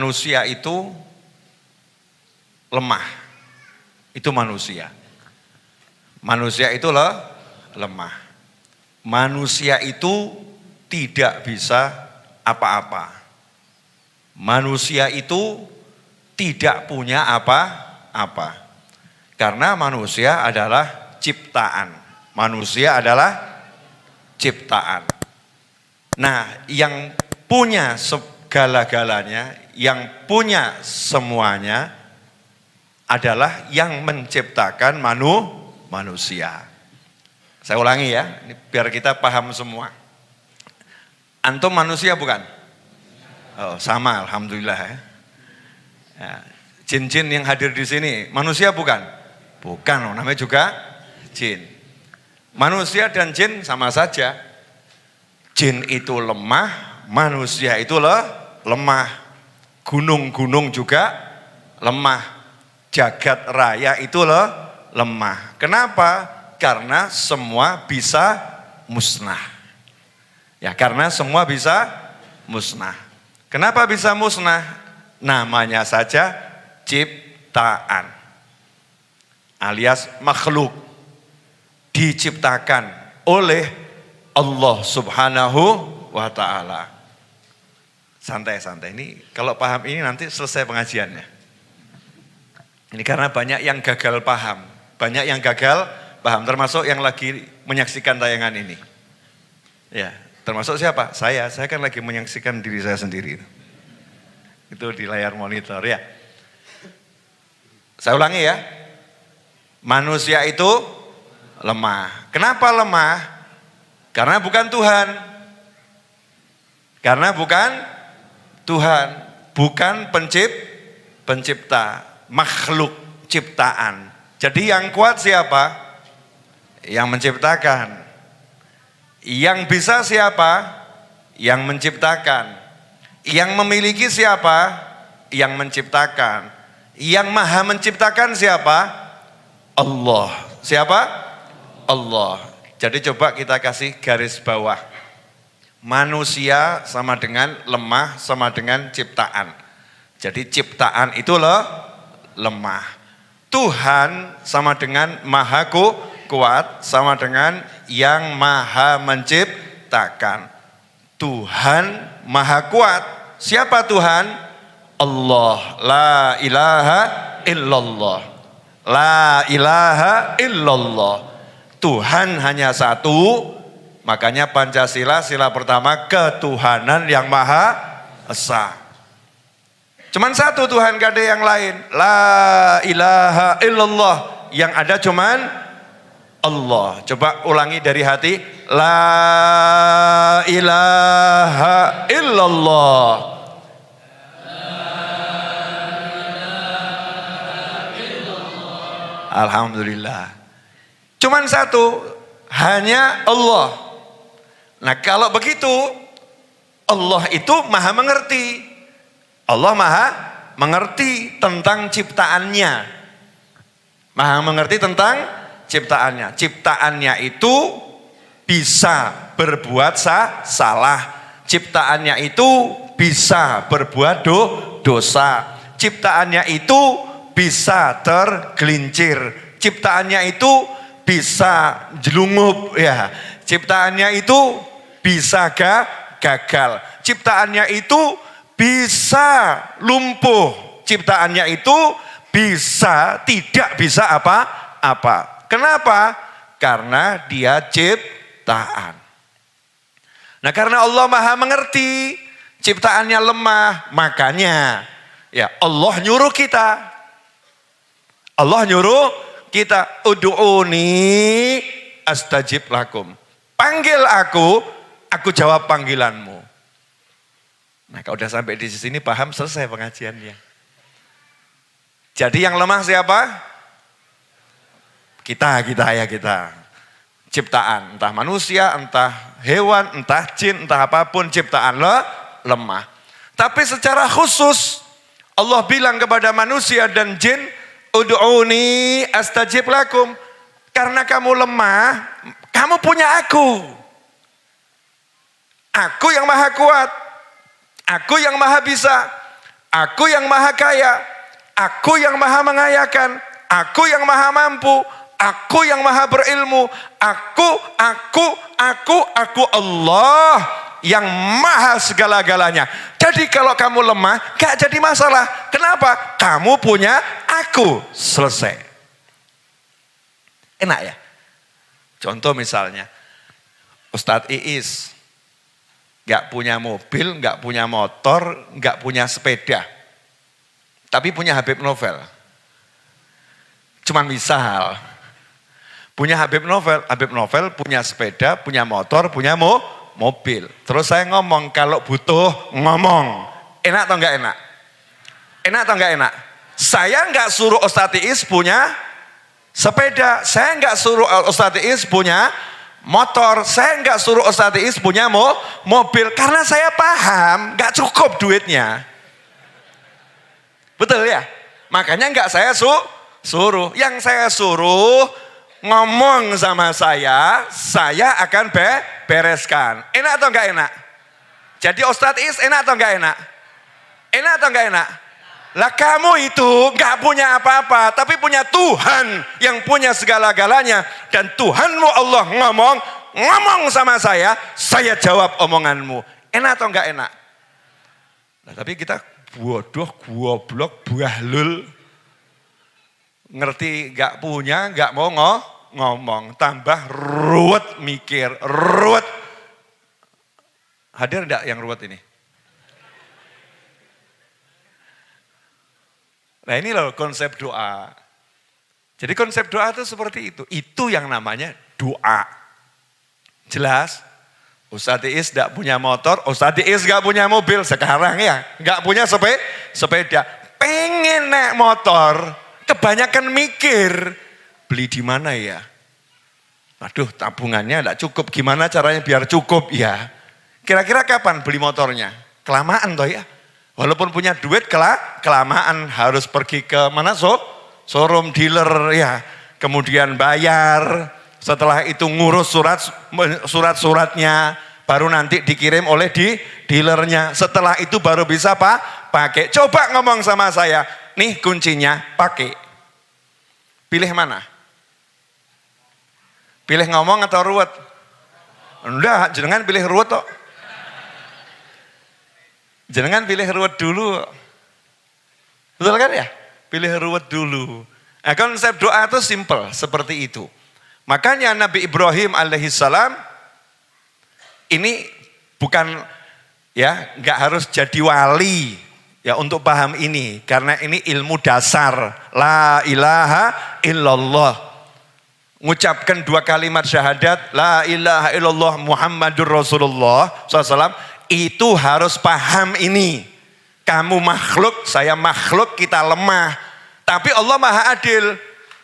manusia itu lemah. Itu manusia. Manusia itu lemah. Manusia itu tidak bisa apa-apa. Manusia itu tidak punya apa-apa. Karena manusia adalah ciptaan. Manusia adalah ciptaan. Nah, yang punya segala-galanya, yang punya semuanya adalah yang menciptakan manusia. Saya ulangi ya, ini biar kita paham semua. Antum manusia bukan? Oh, sama, alhamdulillah ya. Jin-jin yang hadir di sini, manusia bukan? Bukan, namanya juga jin. Manusia dan jin sama saja. Jin itu lemah, manusia itu lemah. Gunung-gunung juga lemah. Jagat raya itu lemah. Kenapa? Karena semua bisa musnah. Ya, karena semua bisa musnah. Kenapa bisa musnah? Namanya saja ciptaan. Alias makhluk. Diciptakan oleh Allah Subhanahu wa ta'ala. Santai-santai, ini kalau paham ini nanti selesai pengajiannya. Ini karena banyak yang gagal paham. Banyak yang gagal paham, termasuk yang lagi menyaksikan tayangan ini. Ya, termasuk siapa? Saya kan lagi menyaksikan diri saya sendiri. Itu di layar monitor ya. Saya ulangi ya. Manusia itu lemah. Kenapa lemah? Karena bukan Tuhan. Karena bukan Tuhan. Bukan pencipta. Makhluk ciptaan. Jadi yang kuat siapa? Yang menciptakan. Yang bisa siapa? Yang menciptakan. Yang memiliki siapa? Yang menciptakan. Yang maha menciptakan siapa? Allah. Siapa? Allah. Jadi coba kita kasih garis bawah. Manusia sama dengan lemah, sama dengan ciptaan. Jadi ciptaan itu lemah. Tuhan sama dengan maha kuat, sama dengan yang maha menciptakan. Tuhan maha kuat. Siapa Tuhan? Allah. La ilaha illallah. La ilaha illallah. Tuhan hanya satu. Makanya Pancasila, sila pertama, ketuhanan yang maha esa. Cuman satu Tuhan, gak ada yang lain. La ilaha illallah. Yang ada cuman Allah. Coba ulangi dari hati. La ilaha illallah. Alhamdulillah. Cuman satu, hanya Allah. Nah kalau begitu, Allah itu maha mengerti. Allah maha mengerti tentang ciptaannya. Maha mengerti tentang ciptaannya. Ciptaannya itu bisa berbuat salah. Ciptaannya itu bisa berbuat dosa. Ciptaannya itu bisa tergelincir. Ciptaannya itu bisa jelungup ya. Ciptaannya itu bisa gagal. Ciptaannya itu bisa lumpuh. Ciptaannya itu bisa tidak bisa apa-apa. Kenapa? Karena dia ciptaan. Nah, karena Allah maha mengerti, ciptaannya lemah, makanya ya Allah nyuruh kita. Allah nyuruh kita, ud'uni astajib lakum. Panggil aku jawab panggilanmu. Nah, kalau udah sampai di sini paham, selesai pengajiannya. Jadi yang lemah siapa? Kita. Ciptaan, entah manusia, entah hewan, entah jin, entah apapun ciptaan lemah. Tapi secara khusus Allah bilang kepada manusia dan jin, ud'uni astajib lakum. Karena kamu lemah, kamu punya aku. Aku yang maha kuat. Aku yang maha bisa. Aku yang maha kaya, aku yang maha mengayakan, aku yang maha mampu, aku yang maha berilmu, aku Allah yang maha segala-galanya. Jadi kalau kamu lemah, gak jadi masalah. Kenapa? Kamu punya aku. Selesai. Enak ya? Contoh misalnya, Ustadz Iis gak punya mobil, gak punya motor, gak punya sepeda. Tapi punya Habib Novel. Cuman misal. Punya Habib Novel punya sepeda, punya motor, punya mobil. Terus saya ngomong, kalau butuh ngomong. Enak atau enggak enak? Enak atau enggak enak? Saya enggak suruh Ustadz Iis punya sepeda. Saya enggak suruh Ustadz Iis punya motor. Saya enggak suruh Ustadz Iis punya mobil. Karena saya paham, enggak cukup duitnya. Betul ya? Makanya enggak saya suruh. Yang saya suruh ngomong sama saya akan bereskan. Enak atau enggak enak? Jadi Ustadz Iis enak atau enggak enak? Enak atau enggak enak? Lah kamu itu enggak punya apa-apa, tapi punya Tuhan yang punya segala-galanya. Dan Tuhanmu Allah ngomong sama saya jawab omonganmu. Enak atau enggak enak? Nah, tapi kita bodoh, goblok, bahlul. Ngerti gak punya, gak mau ngomong. Tambah ruwet mikir, ruwet. Hadir enggak yang ruwet ini? Nah ini loh konsep doa. Jadi konsep doa itu seperti itu. Itu yang namanya doa. Jelas? Ustadz Iis gak punya motor, Ustadz Iis gak punya mobil. Sekarang ya, gak punya sepeda. Pengen naik motor. Kebanyakan mikir, beli di mana ya? Aduh, tabungannya enggak cukup. Gimana caranya biar cukup ya? Kira-kira kapan beli motornya? Kelamaan toh ya. Walaupun punya duit kelamaan, harus pergi ke mana showroom dealer ya. Kemudian bayar. Setelah itu ngurus surat-suratnya, baru nanti dikirim oleh dealernya. Setelah itu baru bisa pakai. Coba ngomong sama saya. Nih kuncinya, pakai. Pilih mana? Pilih ngomong atau ruwet? Enggak, jenengan pilih ruwet kok. Jenengan pilih ruwet dulu. Betul kan ya? Pilih ruwet dulu. Nah, konsep doa itu simple, seperti itu. Makanya Nabi Ibrahim alaihissalam ini bukan ya, enggak harus jadi wali. Ya untuk paham ini, karena ini ilmu dasar. La ilaha illallah. Mengucapkan 2 kalimat syahadat, la ilaha illallah Muhammadur Rasulullah SAW, itu harus paham ini. Kamu makhluk, saya makhluk, kita lemah. Tapi Allah maha adil.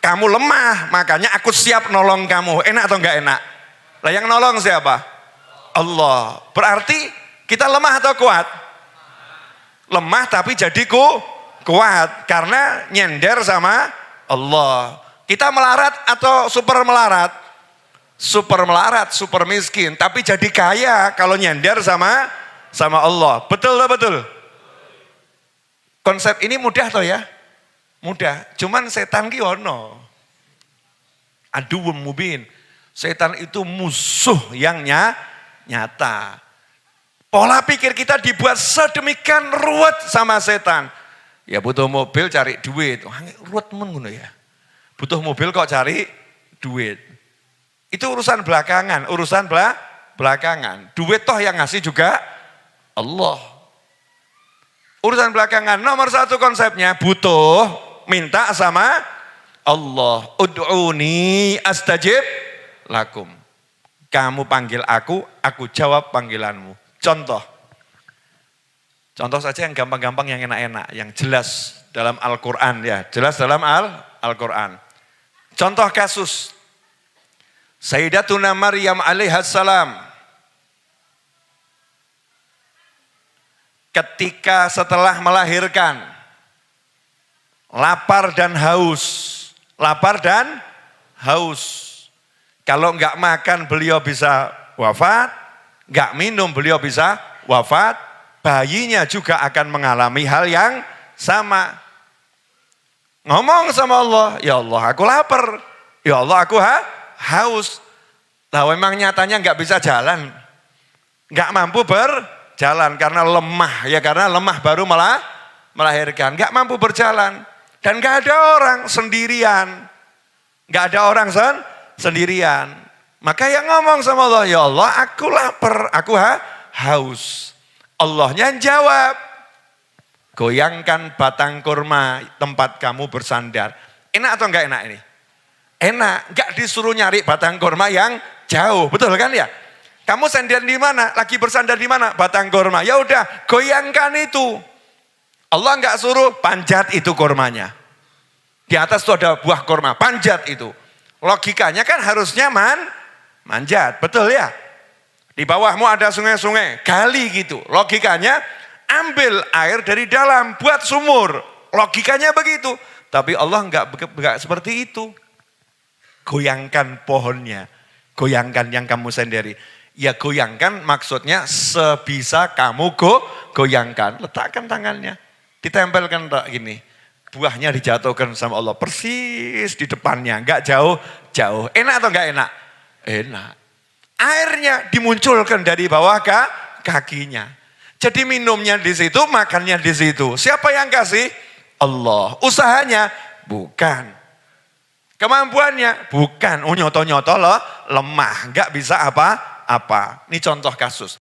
Kamu lemah, makanya aku siap nolong kamu. Enak atau enggak enak? Lah yang nolong siapa? Allah. Berarti kita lemah atau kuat? Lemah tapi jadi kuat karena nyender sama Allah. Kita melarat atau super melarat? Super melarat, super miskin, tapi jadi kaya kalau nyender sama Allah. Betul atau betul? Konsep ini mudah toh ya? Mudah. Cuman setan ki ono. Aduwwum mubin. Setan itu musuh yang nyata. Pola pikir kita dibuat sedemikian ruwet sama setan. Ya butuh mobil cari duit. Wah, ruwet men ngono ya. Butuh mobil kok cari duit. Itu urusan belakangan, belakangan. Duit toh yang ngasih juga Allah. Urusan belakangan. Nomor 1 konsepnya butuh minta sama Allah. Ud'uni astajib lakum. Kamu panggil aku jawab panggilanmu. Contoh saja yang gampang-gampang, yang enak-enak, yang jelas dalam Al-Quran ya, jelas dalam Al-Quran. Contoh kasus, Sayyidatuna Maryam alaihassalam, ketika setelah melahirkan, lapar dan haus. Kalau enggak makan beliau bisa wafat. Gak minum beliau bisa wafat. bayinya juga akan mengalami hal yang sama. Ngomong sama Allah, ya Allah aku lapar, ya Allah aku haus. Nah memang nyatanya nggak bisa jalan, nggak mampu berjalan karena lemah, ya karena lemah baru melahirkan, nggak mampu berjalan. Dan nggak ada orang sendirian, nggak ada orang sendirian. Maka yang ngomong sama Allah, ya Allah aku lapar, aku haus. Allahnya jawab, goyangkan batang kurma tempat kamu bersandar. Enak atau enggak enak ini? Enak, enggak disuruh nyari batang kurma yang jauh, betul kan ya? Kamu sandar di mana? Lagi bersandar di mana? Batang kurma. Ya udah, goyangkan itu. Allah enggak suruh panjat itu kurmanya. Di atas itu ada buah kurma, panjat itu. Logikanya kan harusnya manjat, betul ya? Di bawahmu ada sungai-sungai, gali gitu. Logikanya ambil air dari dalam, buat sumur. Logikanya begitu. Tapi Allah enggak seperti itu. Goyangkan pohonnya, goyangkan yang kamu sendiri. Ya goyangkan maksudnya sebisa kamu goyangkan. Letakkan tangannya, ditempelkan tak gini. Buahnya dijatuhkan sama Allah persis di depannya, enggak jauh-jauh. Enak atau enggak enak? Enak. Airnya dimunculkan dari bawah kakinya. Jadi minumnya di situ, makannya di situ. Siapa yang kasih? Allah. Usahanya? Bukan. Kemampuannya? Bukan. Nyoto-nyoto loh, lemah. Enggak bisa apa-apa. Ini contoh kasus.